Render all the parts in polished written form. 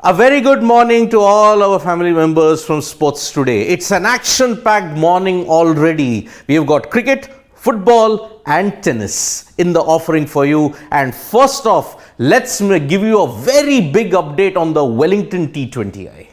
A very good morning to all our family members from Sports Today. It's an action-packed morning already. We have got cricket, football and tennis in the offering for you. And first off, let's give you a very big update on the Wellington T20I.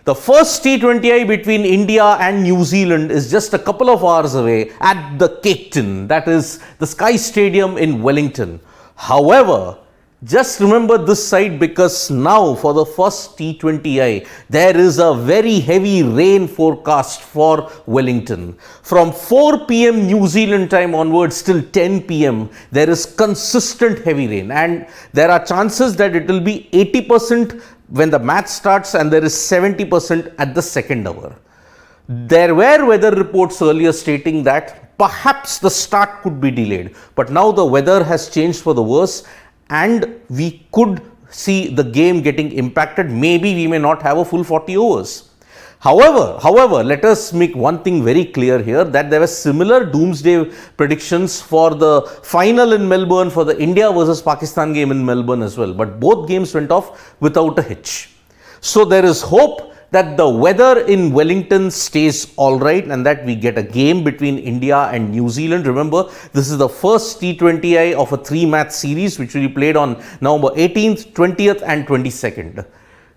The first T20I between India and New Zealand is just a couple of hours away at the Cape Tin, that is the Sky Stadium in Wellington. However, just remember this side because now for the first T20I, there is a very heavy rain forecast for Wellington. From 4 p.m. New Zealand time onwards till 10 p.m, there is consistent heavy rain and there are chances that it will be 80% when the match starts and there is 70% at the second hour. There were weather reports earlier stating that perhaps the start could be delayed, but now the weather has changed for the worse and we could see the game getting impacted. Maybe we may not have a full 40 overs. However, let us make one thing very clear here, that there were similar doomsday predictions for the final in Melbourne, for the India versus Pakistan game in Melbourne as well. But both games went off without a hitch. So there is hope that the weather in Wellington stays alright and that we get a game between India and New Zealand. Remember, this is the first T20I of a 3-match series which will be played on November 18th, 20th and 22nd.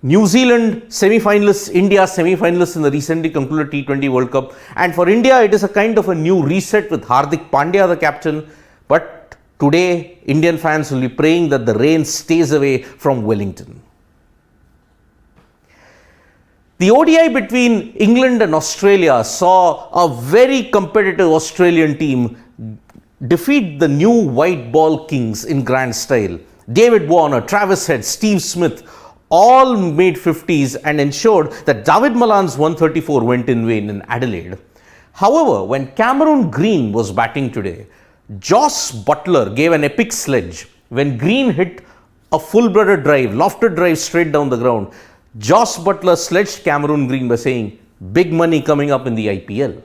New Zealand semi-finalists, India semi-finalists in the recently concluded T20 World Cup. And for India, it is a kind of a new reset with Hardik Pandya the captain. But today, Indian fans will be praying that the rain stays away from Wellington. The ODI between England and Australia saw a very competitive Australian team defeat the new white ball kings in grand style. David Warner, Travis Head, Steve Smith all made 50s and ensured that David Malan's 134 went in vain in Adelaide. However, when Cameron Green was batting today, Joss Buttler gave an epic sledge. When Green hit a full-blooded drive, lofted drive straight down the ground, Joss Buttler sledged Cameron Green by saying, big money coming up in the IPL.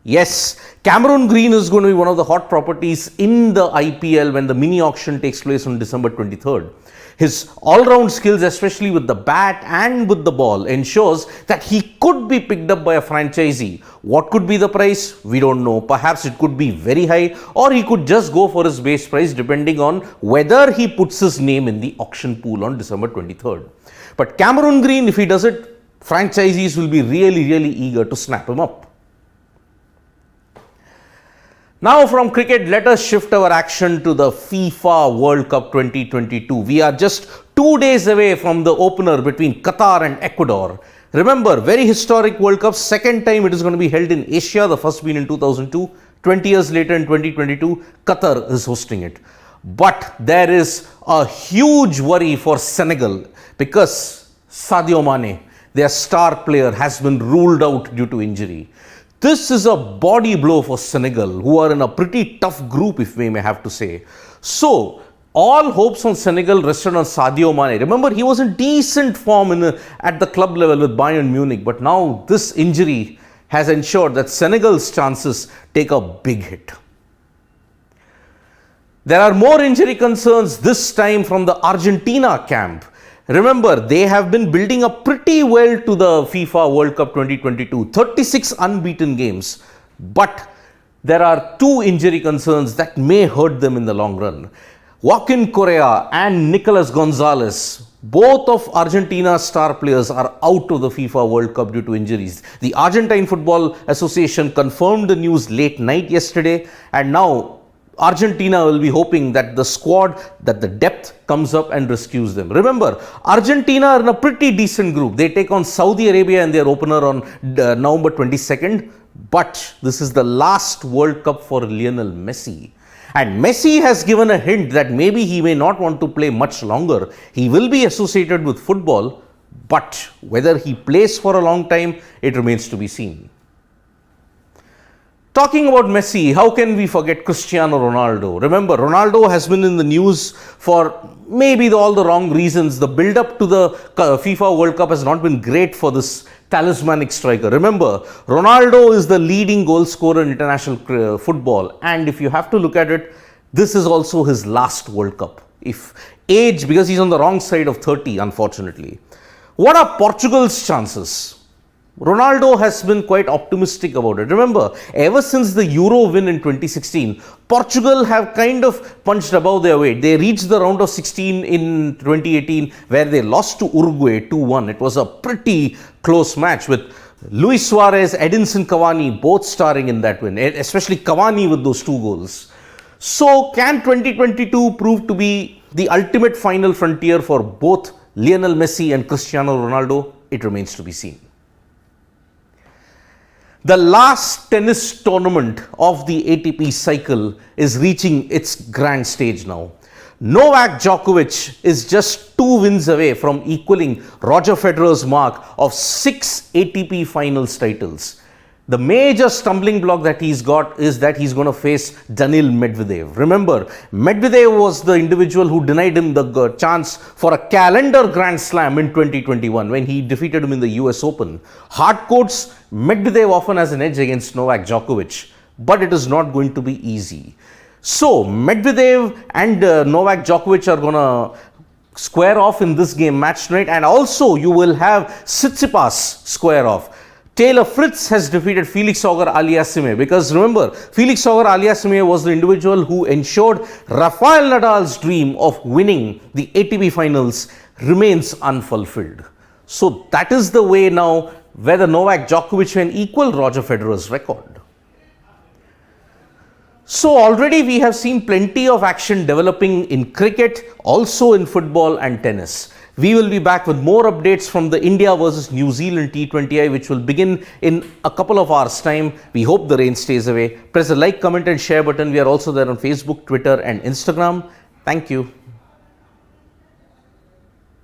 Yes, Cameron Green is going to be one of the hot properties in the IPL when the mini auction takes place on December 23rd. His all-round skills, especially with the bat and with the ball, ensures that he could be picked up by a franchisee. What could be the price? We don't know. Perhaps it could be very high or he could just go for his base price depending on whether he puts his name in the auction pool on December 23rd. But Cameron Green, if he does it, franchisees will be really eager to snap him up. Now from cricket, let us shift our action to the FIFA World Cup 2022. We are just 2 days away from the opener between Qatar and Ecuador. Remember, very historic World Cup, second time it is going to be held in Asia, the first being in 2002. 20 years later in 2022, Qatar is hosting it. But there is a huge worry for Senegal because Sadio Mane, their star player, has been ruled out due to injury. This is a body blow for Senegal, who are in a pretty tough group, if we may have to say. So, all hopes on Senegal rested on Sadio Mane. Remember, he was in decent form at the club level with Bayern Munich, but now this injury has ensured that Senegal's chances take a big hit. There are more injury concerns this time from the Argentina camp. Remember, they have been building up pretty well to the FIFA World Cup 2022, 36 unbeaten games. But there are 2 injury concerns that may hurt them in the long run. Joaquin Correa and Nicolas Gonzalez, both of Argentina's star players, are out of the FIFA World Cup due to injuries. The Argentine Football Association confirmed the news late night yesterday, and now Argentina will be hoping that the squad, that the depth comes up and rescues them. Remember, Argentina are in a pretty decent group. They take on Saudi Arabia in their opener on November 22nd. But this is the last World Cup for Lionel Messi. And Messi has given a hint that maybe he may not want to play much longer. He will be associated with football, but whether he plays for a long time, it remains to be seen. Talking about Messi, how can we forget Cristiano Ronaldo? Remember, Ronaldo has been in the news for maybe all the wrong reasons. The build-up to the FIFA World Cup has not been great for this talismanic striker. Remember, Ronaldo is the leading goal scorer in international football. And if you have to look at it, this is also his last World Cup. If age, because he's on the wrong side of 30, unfortunately. What are Portugal's chances? Ronaldo has been quite optimistic about it. Remember, ever since the Euro win in 2016, Portugal have kind of punched above their weight. They reached the round of 16 in 2018 where they lost to Uruguay 2-1. It was a pretty close match with Luis Suarez, Edinson Cavani both starring in that win, especially Cavani with those 2 goals. So can 2022 prove to be the ultimate final frontier for both Lionel Messi and Cristiano Ronaldo? It remains to be seen. The last tennis tournament of the ATP cycle is reaching its grand stage now. Novak Djokovic is just 2 wins away from equaling Roger Federer's mark of 6 ATP finals titles. The major stumbling block that he's got is that he's going to face Daniil Medvedev. Remember, Medvedev was the individual who denied him the chance for a calendar Grand Slam in 2021 when he defeated him in the US Open. Hard courts, Medvedev often has an edge against Novak Djokovic, but it is not going to be easy. So, Medvedev and Novak Djokovic are going to square off in this game match tonight, and also you will have Tsitsipas square off. Taylor Fritz has defeated Felix Auger-Aliassime because remember, Felix Auger-Aliassime was the individual who ensured Rafael Nadal's dream of winning the ATP finals remains unfulfilled. So that is the way now whether Novak Djokovic can equal Roger Federer's record. So already we have seen plenty of action developing in cricket, also in football and tennis. We will be back with more updates from the India versus New Zealand T20I, which will begin in a couple of hours' time. We hope the rain stays away. Press the like, comment and share button. We are also there on Facebook, Twitter and Instagram. Thank you.